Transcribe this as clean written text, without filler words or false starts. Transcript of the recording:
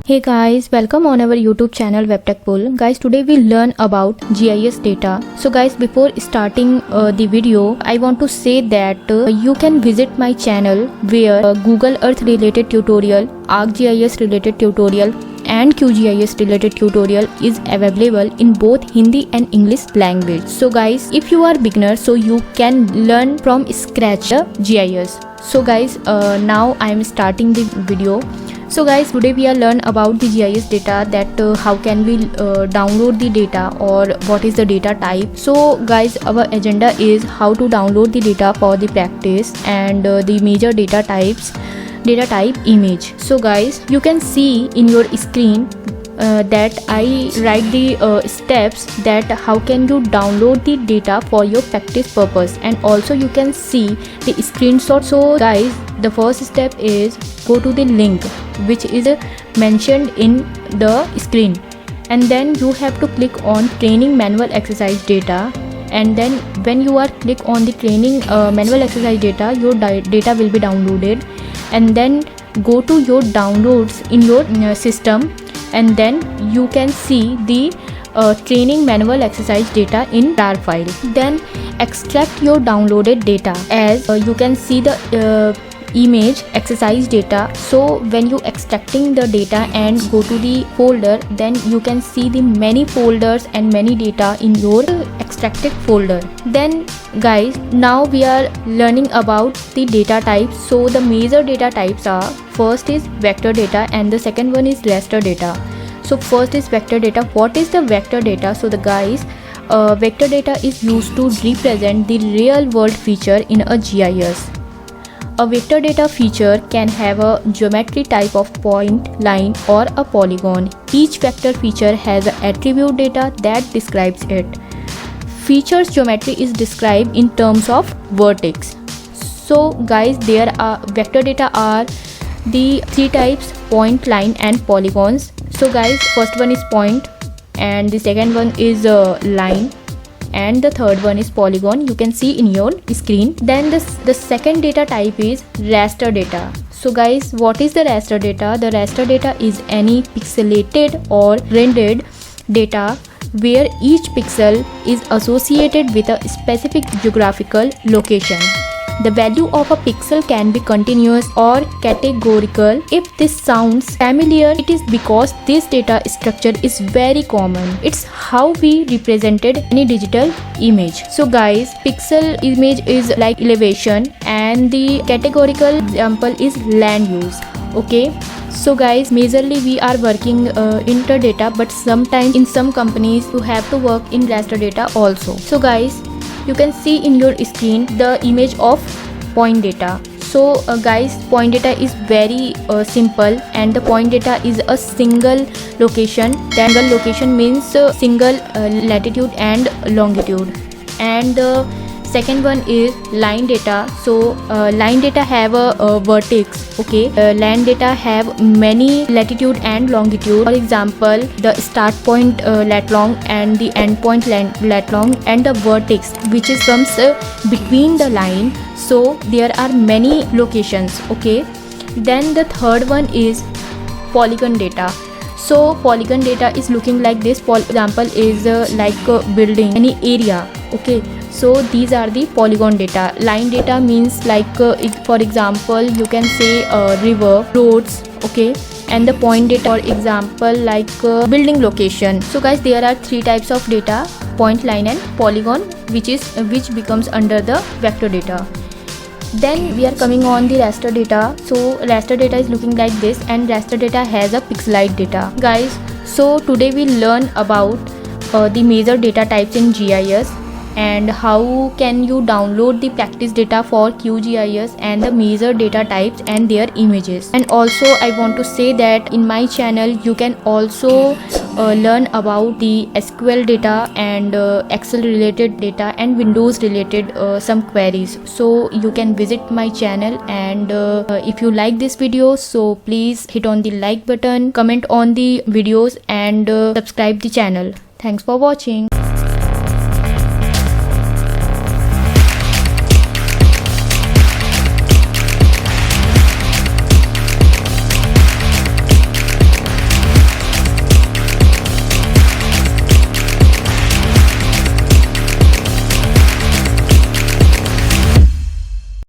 Hey guys, welcome on our YouTube channel WebTechPool. Guys, today we learn about GIS data. So guys, before starting the video, I want to say that you can visit my channel where Google Earth related tutorial, ArcGIS related tutorial and Qgis related tutorial is available in both Hindi and English language. So guys, if you are beginner, so you can learn from scratch the GIS. So guys, now I am starting the video. So guys, today we are learn about the GIS data, that how can we download the data or what is the data type. So guys, our agenda is how to download the data for the practice and the major data types. Data type image. So guys, you can see in your screen that I write the steps that how can you download the data for your practice purpose, and also you can see the screenshot. So guys, the first step is go to the link which is mentioned in the screen, and then you have to click on training manual exercise data, and then when you are click on the training manual exercise data, your data will be downloaded, and then go to your downloads in your system, and then you can see the training manual exercise data in RAR file. Then extract your downloaded data, as you can see the image exercise data. So when you extracting the data and go to the folder, then you can see the many folders and many data in your extracted folder. Then guys, now we are learning about the data types. So the major data types are, first is vector data and the second one is raster data. So first is vector data. What is the vector data? So the guys, vector data is used to represent the real world feature in a GIS. A vector data feature can have a geometry type of point, line or a polygon. Each vector feature has an attribute data that describes it. Features geometry is described in terms of vertex. So guys, there are vector data are the three types: point, line and polygons. So guys, first one is point, and the second one is line, and the third one is polygon. You can see in your screen. Then the second data type is raster data. So guys, what is the raster data? The raster data is any pixelated or rendered data where each pixel is associated with a specific geographical location. The value of a pixel can be continuous or categorical. If this sounds familiar, it is because this data structure is very common. It's how we represented any digital image. So guys, pixel image is like elevation, and the categorical example is land use. Okay, so guys, majorly we are working inter data, but sometimes in some companies you have to work in raster data also. So guys, you can see in your screen the image of point data. So guys, point data is very simple, and the point data is a single location. The single location means single latitude and longitude. And the second one is line data. So line data have a vertex. Okay, line data have many latitude and longitude. For example, the start point lat long and the end point lat long, and the vertex which is comes between the line. So there are many locations. Okay, then the third one is polygon data. So polygon data is looking like this. For example, is like a building, any area. Okay, so these are the polygon data. Line data means like for example, you can say river, roads. Okay, and the point data, for example, like building location. So guys, there are three types of data: point, line and polygon, which becomes under the vector data. Then we are coming on the raster data. So raster data is looking like this, and raster data has a pixelized data. Guys, so today we learn about the major data types in GIS, and how can you download the practice data for Qgis, and the major data types and their images. And also I want to say that in my channel you can also learn about the SQL data and Excel related data and Windows related some queries. So you can visit my channel, and if you like this video, so please hit on the like button, comment on the videos and subscribe the channel. Thanks for watching.